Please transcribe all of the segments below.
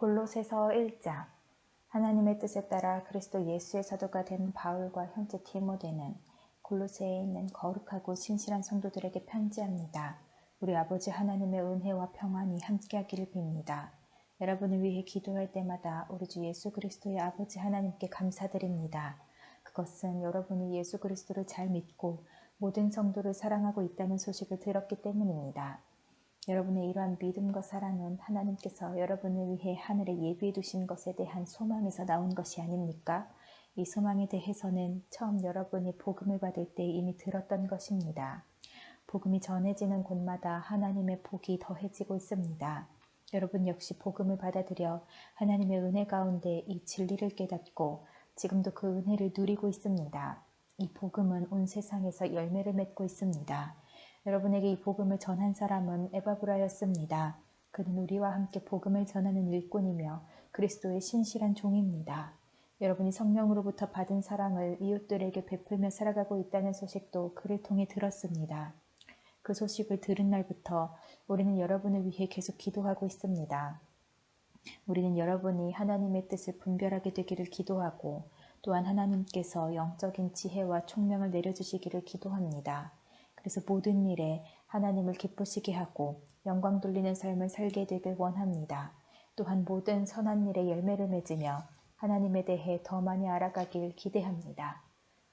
골로새서 1장. 하나님의 뜻에 따라 그리스도 예수의 사도가 된 바울과 형제 디모데는 골로새에 있는 거룩하고 신실한 성도들에게 편지합니다. 우리 아버지 하나님의 은혜와 평안이 함께하기를 빕니다. 여러분을 위해 기도할 때마다 우리 주 예수 그리스도의 아버지 하나님께 감사드립니다. 그것은 여러분이 예수 그리스도를 잘 믿고 모든 성도를 사랑하고 있다는 소식을 들었기 때문입니다. 여러분의 이러한 믿음과 사랑은 하나님께서 여러분을 위해 하늘에 예비해 두신 것에 대한 소망에서 나온 것이 아닙니까? 이 소망에 대해서는 처음 여러분이 복음을 받을 때 이미 들었던 것입니다. 복음이 전해지는 곳마다 하나님의 복이 더해지고 있습니다. 여러분 역시 복음을 받아들여 하나님의 은혜 가운데 이 진리를 깨닫고 지금도 그 은혜를 누리고 있습니다. 이 복음은 온 세상에서 열매를 맺고 있습니다. 여러분에게 이 복음을 전한 사람은 에바브라였습니다. 그는 우리와 함께 복음을 전하는 일꾼이며 그리스도의 신실한 종입니다. 여러분이 성령으로부터 받은 사랑을 이웃들에게 베풀며 살아가고 있다는 소식도 그를 통해 들었습니다. 그 소식을 들은 날부터 우리는 여러분을 위해 계속 기도하고 있습니다. 우리는 여러분이 하나님의 뜻을 분별하게 되기를 기도하고 또한 하나님께서 영적인 지혜와 총명을 내려주시기를 기도합니다. 그래서 모든 일에 하나님을 기쁘시게 하고 영광 돌리는 삶을 살게 되길 원합니다. 또한 모든 선한 일에 열매를 맺으며 하나님에 대해 더 많이 알아가길 기대합니다.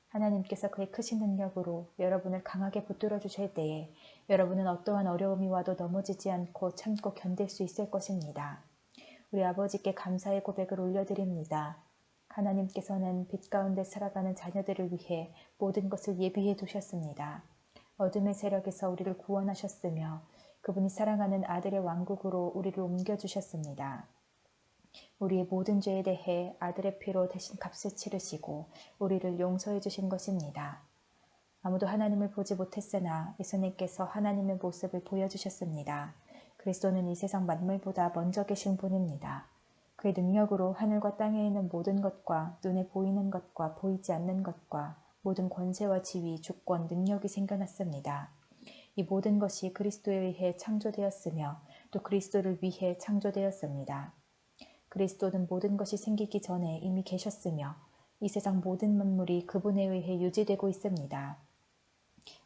하나님께서 그의 크신 능력으로 여러분을 강하게 붙들어 주실 때에 여러분은 어떠한 어려움이 와도 넘어지지 않고 참고 견딜 수 있을 것입니다. 우리 아버지께 감사의 고백을 올려드립니다. 하나님께서는 빛 가운데 살아가는 자녀들을 위해 모든 것을 예비해 두셨습니다. 어둠의 세력에서 우리를 구원하셨으며 그분이 사랑하는 아들의 왕국으로 우리를 옮겨주셨습니다. 우리의 모든 죄에 대해 아들의 피로 대신 값을 치르시고 우리를 용서해 주신 것입니다. 아무도 하나님을 보지 못했으나 예수님께서 하나님의 모습을 보여주셨습니다. 그리스도는 이 세상 만물보다 먼저 계신 분입니다. 그의 능력으로 하늘과 땅에 있는 모든 것과 눈에 보이는 것과 보이지 않는 것과 모든 권세와 지위, 주권, 능력이 생겨났습니다. 이 모든 것이 그리스도에 의해 창조되었으며 또 그리스도를 위해 창조되었습니다. 그리스도는 모든 것이 생기기 전에 이미 계셨으며 이 세상 모든 만물이 그분에 의해 유지되고 있습니다.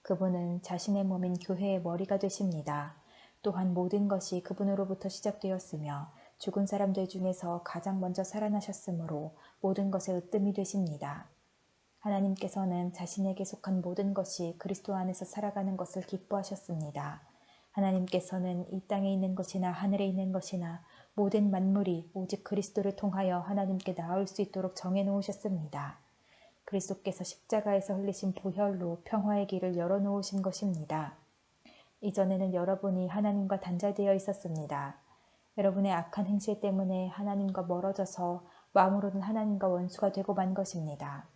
그분은 자신의 몸인 교회의 머리가 되십니다. 또한 모든 것이 그분으로부터 시작되었으며 죽은 사람들 중에서 가장 먼저 살아나셨으므로 모든 것의 으뜸이 되십니다. 하나님께서는 자신에게 속한 모든 것이 그리스도 안에서 살아가는 것을 기뻐하셨습니다. 하나님께서는 이 땅에 있는 것이나 하늘에 있는 것이나 모든 만물이 오직 그리스도를 통하여 하나님께 나올 수 있도록 정해놓으셨습니다. 그리스도께서 십자가에서 흘리신 보혈로 평화의 길을 열어놓으신 것입니다. 이전에는 여러분이 하나님과 단절되어 있었습니다. 여러분의 악한 행실 때문에 하나님과 멀어져서 마음으로는 하나님과 원수가 되고 만 것입니다.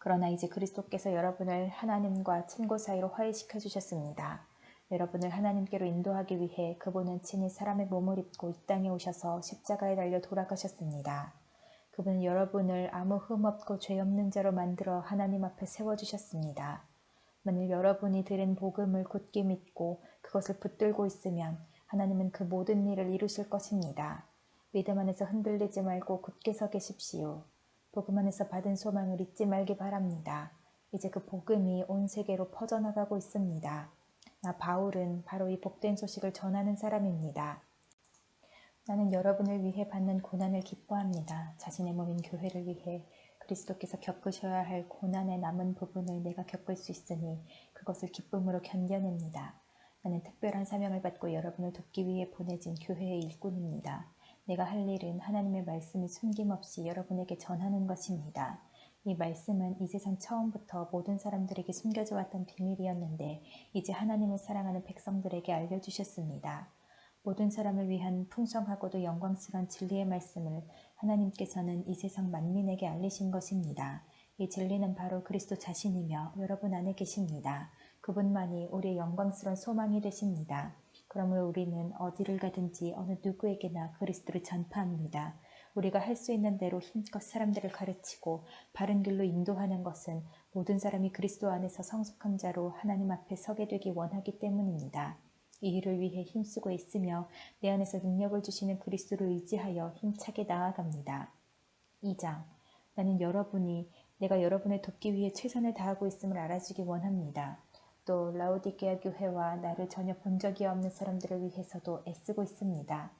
그러나 이제 그리스도께서 여러분을 하나님과 친구 사이로 화해시켜 주셨습니다. 여러분을 하나님께로 인도하기 위해 그분은 친히 사람의 몸을 입고 이 땅에 오셔서 십자가에 달려 돌아가셨습니다. 그분은 여러분을 아무 흠없고 죄 없는 자로 만들어 하나님 앞에 세워주셨습니다. 만일 여러분이 들은 복음을 굳게 믿고 그것을 붙들고 있으면 하나님은 그 모든 일을 이루실 것입니다. 믿음 안에서 흔들리지 말고 굳게 서 계십시오. 복음 안에서 받은 소망을 잊지 말기 바랍니다. 이제 그 복음이 온 세계로 퍼져나가고 있습니다. 나 바울은 바로 이 복된 소식을 전하는 사람입니다. 나는 여러분을 위해 받는 고난을 기뻐합니다. 자신의 몸인 교회를 위해 그리스도께서 겪으셔야 할 고난의 남은 부분을 내가 겪을 수 있으니 그것을 기쁨으로 견뎌냅니다. 나는 특별한 사명을 받고 여러분을 돕기 위해 보내진 교회의 일꾼입니다. 내가 할 일은 하나님의 말씀을 숨김없이 여러분에게 전하는 것입니다. 이 말씀은 이 세상 처음부터 모든 사람들에게 숨겨져 왔던 비밀이었는데 이제 하나님을 사랑하는 백성들에게 알려주셨습니다. 모든 사람을 위한 풍성하고도 영광스러운 진리의 말씀을 하나님께서는 이 세상 만민에게 알리신 것입니다. 이 진리는 바로 그리스도 자신이며 여러분 안에 계십니다. 그분만이 우리의 영광스러운 소망이 되십니다. 그러므로 우리는 어디를 가든지 어느 누구에게나 그리스도를 전파합니다. 우리가 할 수 있는 대로 힘껏 사람들을 가르치고 바른 길로 인도하는 것은 모든 사람이 그리스도 안에서 성숙한 자로 하나님 앞에 서게 되기 원하기 때문입니다. 이 일을 위해 힘쓰고 있으며 내 안에서 능력을 주시는 그리스도를 의지하여 힘차게 나아갑니다. 2장. 나는 내가 여러분을 돕기 위해 최선을 다하고 있음을 알아주기 원합니다. 또 라오디게아 교회와 나를 전혀 본 적이 없는 사람들을 위해서도 애쓰고 있습니다.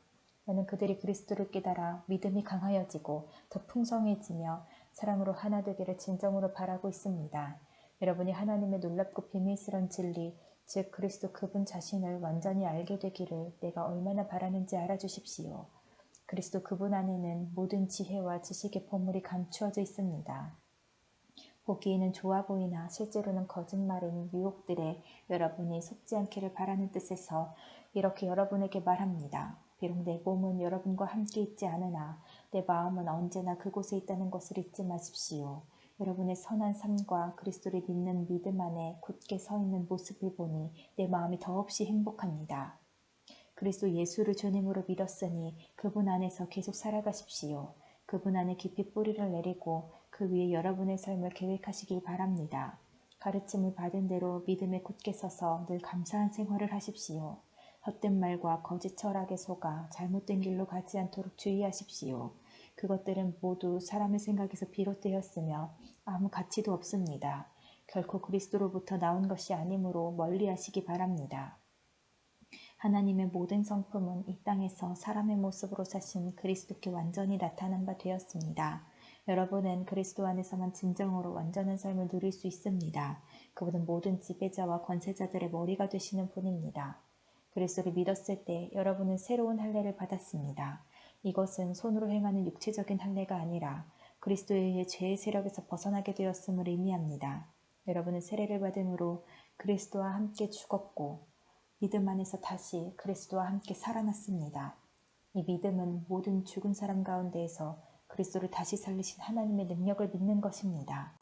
나는 그들이 그리스도를 깨달아 믿음이 강하여지고 더 풍성해지며 사랑으로 하나 되기를 진정으로 바라고 있습니다. 여러분이 하나님의 놀랍고 비밀스러운 진리, 즉 그리스도 그분 자신을 완전히 알게 되기를 내가 얼마나 바라는지 알아주십시오. 그리스도 그분 안에는 모든 지혜와 지식의 보물이 감추어져 있습니다. 보기에는 좋아 보이나 실제로는 거짓말인 유혹들에 여러분이 속지 않기를 바라는 뜻에서 이렇게 여러분에게 말합니다. 비록 내 몸은 여러분과 함께 있지 않으나 내 마음은 언제나 그곳에 있다는 것을 잊지 마십시오. 여러분의 선한 삶과 그리스도를 믿는 믿음 안에 굳게 서 있는 모습을 보니 내 마음이 더없이 행복합니다. 그리스도 예수를 주님으로 믿었으니 그분 안에서 계속 살아가십시오. 그분 안에 깊이 뿌리를 내리고 그 위에 여러분의 삶을 계획하시길 바랍니다. 가르침을 받은 대로 믿음에 굳게 서서 늘 감사한 생활을 하십시오. 헛된 말과 거짓 철학에 속아 잘못된 길로 가지 않도록 주의하십시오. 그것들은 모두 사람의 생각에서 비롯되었으며 아무 가치도 없습니다. 결코 그리스도로부터 나온 것이 아니므로 멀리하시기 바랍니다. 하나님의 모든 성품은 이 땅에서 사람의 모습으로 사신 그리스도께 완전히 나타난 바 되었습니다. 여러분은 그리스도 안에서만 진정으로 완전한 삶을 누릴 수 있습니다. 그분은 모든 지배자와 권세자들의 머리가 되시는 분입니다. 그리스도를 믿었을 때 여러분은 새로운 할례를 받았습니다. 이것은 손으로 행하는 육체적인 할례가 아니라 그리스도에 의해 죄의 세력에서 벗어나게 되었음을 의미합니다. 여러분은 세례를 받음으로 그리스도와 함께 죽었고 믿음 안에서 다시 그리스도와 함께 살아났습니다. 이 믿음은 모든 죽은 사람 가운데에서 그리스도를 다시 살리신 하나님의 능력을 믿는 것입니다.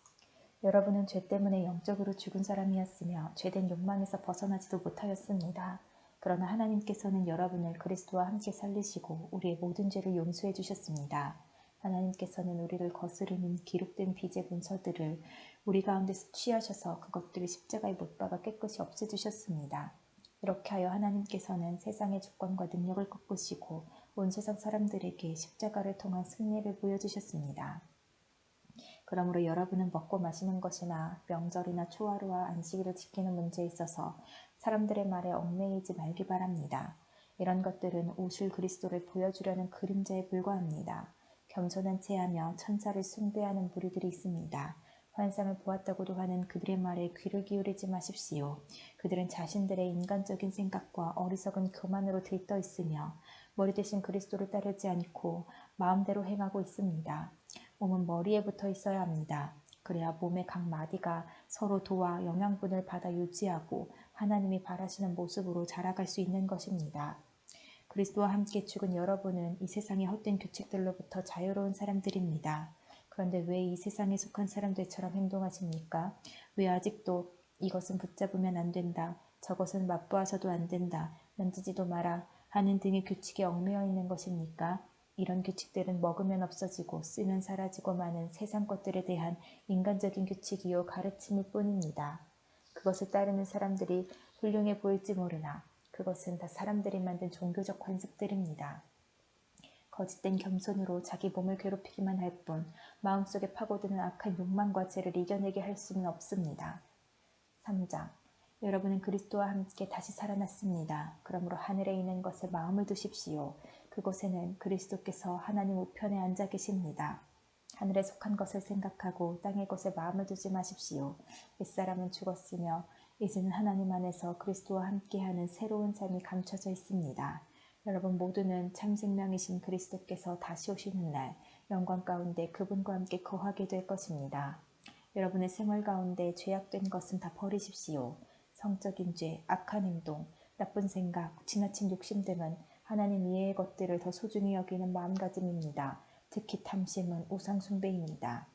여러분은 죄 때문에 영적으로 죽은 사람이었으며 죄된 욕망에서 벗어나지도 못하였습니다. 그러나 하나님께서는 여러분을 그리스도와 함께 살리시고 우리의 모든 죄를 용서해 주셨습니다. 하나님께서는 우리를 거스르는 기록된 빚의 문서들을 우리 가운데서 취하셔서 그것들을 십자가에 못 박아 깨끗이 없애주셨습니다. 이렇게 하여 하나님께서는 세상의 주권과 능력을 꺾으시고 온 세상 사람들에게 십자가를 통한 승리를 보여주셨습니다. 그러므로 여러분은 먹고 마시는 것이나 명절이나 초하루와 안식일을 지키는 문제에 있어서 사람들의 말에 얽매이지 말기 바랍니다. 이런 것들은 오실 그리스도를 보여주려는 그림자에 불과합니다. 겸손한 체하며 천사를 숭배하는 무리들이 있습니다. 환상을 보았다고도 하는 그들의 말에 귀를 기울이지 마십시오. 그들은 자신들의 인간적인 생각과 어리석은 교만으로 들떠 있으며 머리 대신 그리스도를 따르지 않고 마음대로 행하고 있습니다. 몸은 머리에 붙어 있어야 합니다. 그래야 몸의 각 마디가 서로 도와 영양분을 받아 유지하고 하나님이 바라시는 모습으로 자라갈 수 있는 것입니다. 그리스도와 함께 죽은 여러분은 이 세상의 헛된 규칙들로부터 자유로운 사람들입니다. 그런데 왜 이 세상에 속한 사람들처럼 행동하십니까? 왜 아직도 이것은 붙잡으면 안 된다, 저것은 맛보아서도 안 된다, 만지지도 마라 하는 등의 규칙에 얽매여 있는 것입니까? 이런 규칙들은 먹으면 없어지고 쓰면 사라지고 마는 세상 것들에 대한 인간적인 규칙이요 가르침일 뿐입니다. 그것을 따르는 사람들이 훌륭해 보일지 모르나 그것은 다 사람들이 만든 종교적 관습들입니다. 거짓된 겸손으로 자기 몸을 괴롭히기만 할 뿐 마음속에 파고드는 악한 욕망과 죄를 이겨내게 할 수는 없습니다. 3장. 여러분은 그리스도와 함께 다시 살아났습니다. 그러므로 하늘에 있는 것에 마음을 두십시오. 그곳에는 그리스도께서 하나님 우편에 앉아 계십니다. 하늘에 속한 것을 생각하고 땅의 것에 마음을 두지 마십시오. 옛사람은 죽었으며 이제는 하나님 안에서 그리스도와 함께하는 새로운 삶이 감춰져 있습니다. 여러분 모두는 참 생명이신 그리스도께서 다시 오시는 날 영광 가운데 그분과 함께 거하게 될 것입니다. 여러분의 생활 가운데 죄악된 것은 다 버리십시오. 성적인 죄, 악한 행동, 나쁜 생각, 지나친 욕심 등은 하나님 이외의 것들을 더 소중히 여기는 마음가짐입니다. 특히 탐심은 우상 숭배입니다.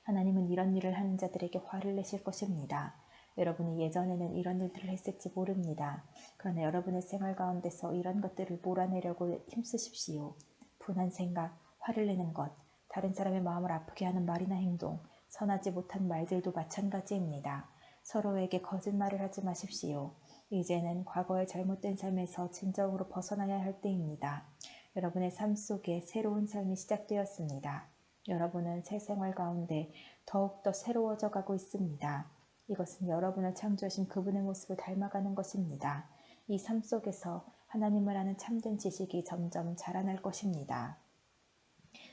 하나님은 이런 일을 하는 자들에게 화를 내실 것입니다. 여러분이 예전에는 이런 일들을 했을지 모릅니다. 그러나 여러분의 생활 가운데서 이런 것들을 몰아내려고 힘쓰십시오. 분한 생각, 화를 내는 것, 다른 사람의 마음을 아프게 하는 말이나 행동, 선하지 못한 말들도 마찬가지입니다. 서로에게 거짓말을 하지 마십시오. 이제는 과거의 잘못된 삶에서 진정으로 벗어나야 할 때입니다. 여러분의 삶 속에 새로운 삶이 시작되었습니다. 여러분은 새 생활 가운데 더욱더 새로워져 가고 있습니다. 이것은 여러분을 창조하신 그분의 모습을 닮아가는 것입니다. 이 삶 속에서 하나님을 아는 참된 지식이 점점 자라날 것입니다.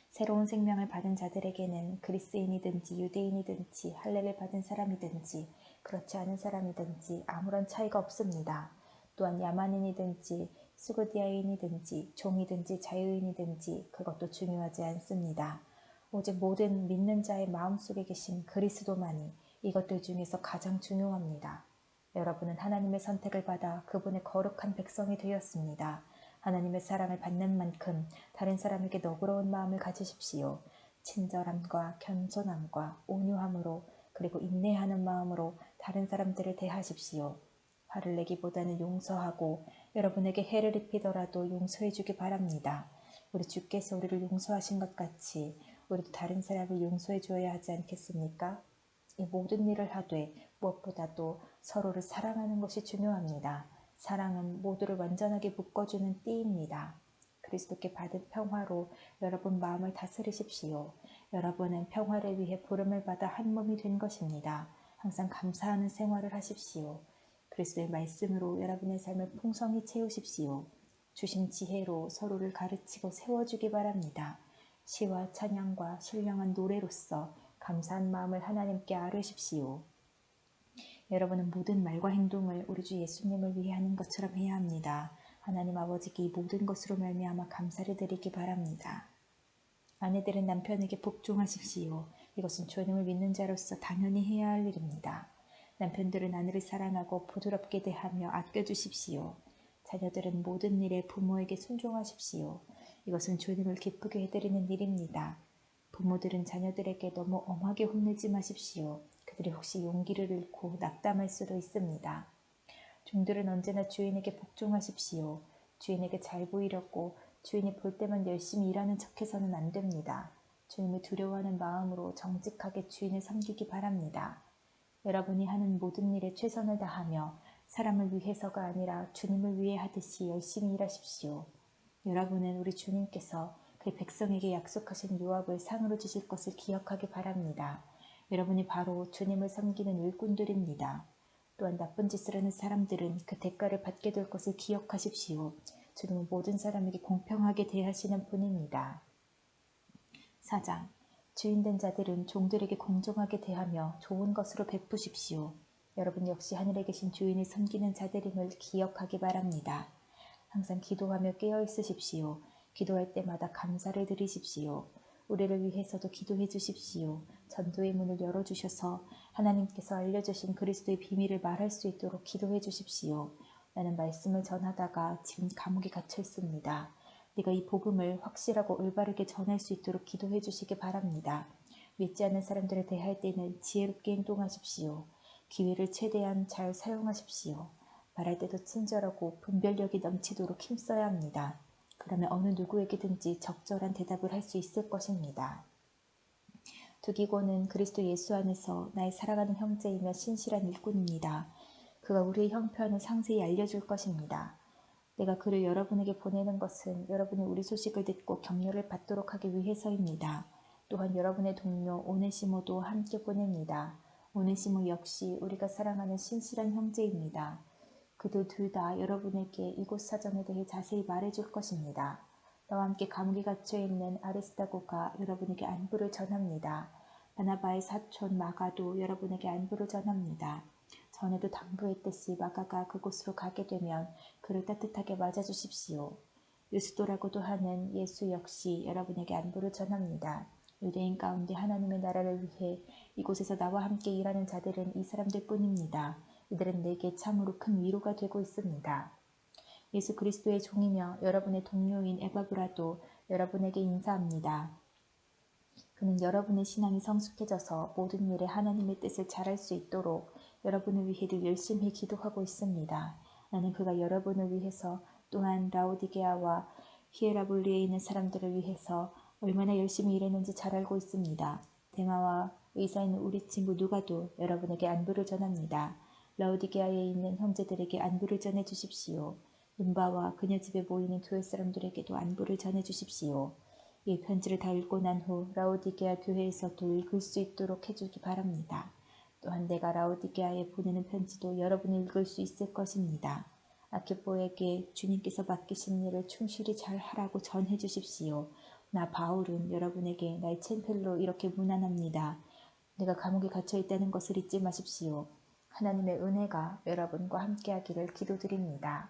새로운 생명을 받은 자들에게는 그리스인이든지 유대인이든지 할례를 받은 사람이든지 그렇지 않은 사람이든지 아무런 차이가 없습니다. 또한 야만인이든지 수구디아인이든지 종이든지 자유인이든지 그것도 중요하지 않습니다. 오직 모든 믿는 자의 마음속에 계신 그리스도만이 이것들 중에서 가장 중요합니다. 여러분은 하나님의 선택을 받아 그분의 거룩한 백성이 되었습니다. 하나님의 사랑을 받는 만큼 다른 사람에게 너그러운 마음을 가지십시오. 친절함과 겸손함과 온유함으로 그리고 인내하는 마음으로 다른 사람들을 대하십시오. 화를 내기보다는 용서하고 여러분에게 해를 입히더라도 용서해 주기 바랍니다. 우리 주께서 우리를 용서하신 것 같이 우리도 다른 사람을 용서해 주어야 하지 않겠습니까? 이 모든 일을 하되 무엇보다도 서로를 사랑하는 것이 중요합니다. 사랑은 모두를 완전하게 묶어주는 띠입니다. 그리스도께 받은 평화로 여러분 마음을 다스리십시오. 여러분은 평화를 위해 부름을 받아 한 몸이 된 것입니다. 항상 감사하는 생활을 하십시오. 그리스도의 말씀으로 여러분의 삶을 풍성히 채우십시오. 주신 지혜로 서로를 가르치고 세워주기 바랍니다. 시와 찬양과 신령한 노래로서 감사한 마음을 하나님께 아뢰십시오. 여러분은 모든 말과 행동을 우리 주 예수님을 위해 하는 것처럼 해야 합니다. 하나님 아버지께 이 모든 것으로 말미암아 감사를 드리기 바랍니다. 아내들은 남편에게 복종하십시오. 이것은 주님을 믿는 자로서 당연히 해야 할 일입니다. 남편들은 아내를 사랑하고 부드럽게 대하며 아껴주십시오. 자녀들은 모든 일에 부모에게 순종하십시오. 이것은 주님을 기쁘게 해드리는 일입니다. 부모들은 자녀들에게 너무 엄하게 혼내지 마십시오. 그들이 혹시 용기를 잃고 낙담할 수도 있습니다. 종들은 언제나 주인에게 복종하십시오. 주인에게 잘 보이려고 주인이 볼 때만 열심히 일하는 척해서는 안 됩니다. 주님을 두려워하는 마음으로 정직하게 주인을 섬기기 바랍니다. 여러분이 하는 모든 일에 최선을 다하며 사람을 위해서가 아니라 주님을 위해 하듯이 열심히 일하십시오. 여러분은 우리 주님께서 그 백성에게 약속하신 유업을 상으로 주실 것을 기억하기 바랍니다. 여러분이 바로 주님을 섬기는 일꾼들입니다. 또한 나쁜 짓을 하는 사람들은 그 대가를 받게 될 것을 기억하십시오. 주님은 모든 사람에게 공평하게 대하시는 분입니다. 4장 주인된 자들은 종들에게 공정하게 대하며 좋은 것으로 베푸십시오. 여러분 역시 하늘에 계신 주인을 섬기는 자들임을 기억하기 바랍니다. 항상 기도하며 깨어있으십시오. 기도할 때마다 감사를 드리십시오. 우리를 위해서도 기도해 주십시오. 전도의 문을 열어주셔서 하나님께서 알려주신 그리스도의 비밀을 말할 수 있도록 기도해 주십시오. 나는 말씀을 전하다가 지금 감옥에 갇혀 있습니다. 네가 이 복음을 확실하고 올바르게 전할 수 있도록 기도해 주시기 바랍니다. 믿지 않는 사람들을 대할 때는 지혜롭게 행동하십시오. 기회를 최대한 잘 사용하십시오. 말할 때도 친절하고 분별력이 넘치도록 힘써야 합니다. 그러면 어느 누구에게든지 적절한 대답을 할 수 있을 것입니다. 두기고는 그리스도 예수 안에서 나의 사랑하는 형제이며 신실한 일꾼입니다. 그가 우리의 형편을 상세히 알려줄 것입니다. 내가 그를 여러분에게 보내는 것은 여러분이 우리 소식을 듣고 격려를 받도록 하기 위해서입니다. 또한 여러분의 동료 오네시모도 함께 보냅니다. 오네시모 역시 우리가 사랑하는 신실한 형제입니다. 그들 둘 다 여러분에게 이곳 사정에 대해 자세히 말해줄 것입니다. 나와 함께 감옥에 갇혀있는 아리스타고가 여러분에게 안부를 전합니다. 바나바의 사촌 마가도 여러분에게 안부를 전합니다. 전에도 당부했듯이 마가가 그곳으로 가게 되면 그를 따뜻하게 맞아주십시오. 유스도라고도 하는 예수 역시 여러분에게 안부를 전합니다. 유대인 가운데 하나님의 나라를 위해 이곳에서 나와 함께 일하는 자들은 이 사람들 뿐입니다. 이들은 내게 참으로 큰 위로가 되고 있습니다. 예수 그리스도의 종이며 여러분의 동료인 에바브라도 여러분에게 인사합니다. 그는 여러분의 신앙이 성숙해져서 모든 일에 하나님의 뜻을 잘할 수 있도록 여러분을 위해 늘 열심히 기도하고 있습니다. 나는 그가 여러분을 위해서 또한 라오디게아와 히에라볼리에 있는 사람들을 위해서 얼마나 열심히 일했는지 잘 알고 있습니다. 데마와 의사인 우리 친구 누가도 여러분에게 안부를 전합니다. 라오디게아에 있는 형제들에게 안부를 전해 주십시오. 눈바와 그녀 집에 모이는 교회 사람들에게도 안부를 전해 주십시오. 이 편지를 다 읽고 난 후 라오디게아 교회에서도 읽을 수 있도록 해주기 바랍니다. 또한 내가 라오디게아에 보내는 편지도 여러분이 읽을 수 있을 것입니다. 아키포에게 주님께서 맡기신 일을 충실히 잘 하라고 전해 주십시오. 나 바울은 여러분에게 나의 챔펠로 이렇게 문안합니다. 내가 감옥에 갇혀 있다는 것을 잊지 마십시오. 하나님의 은혜가 여러분과 함께하기를 기도드립니다.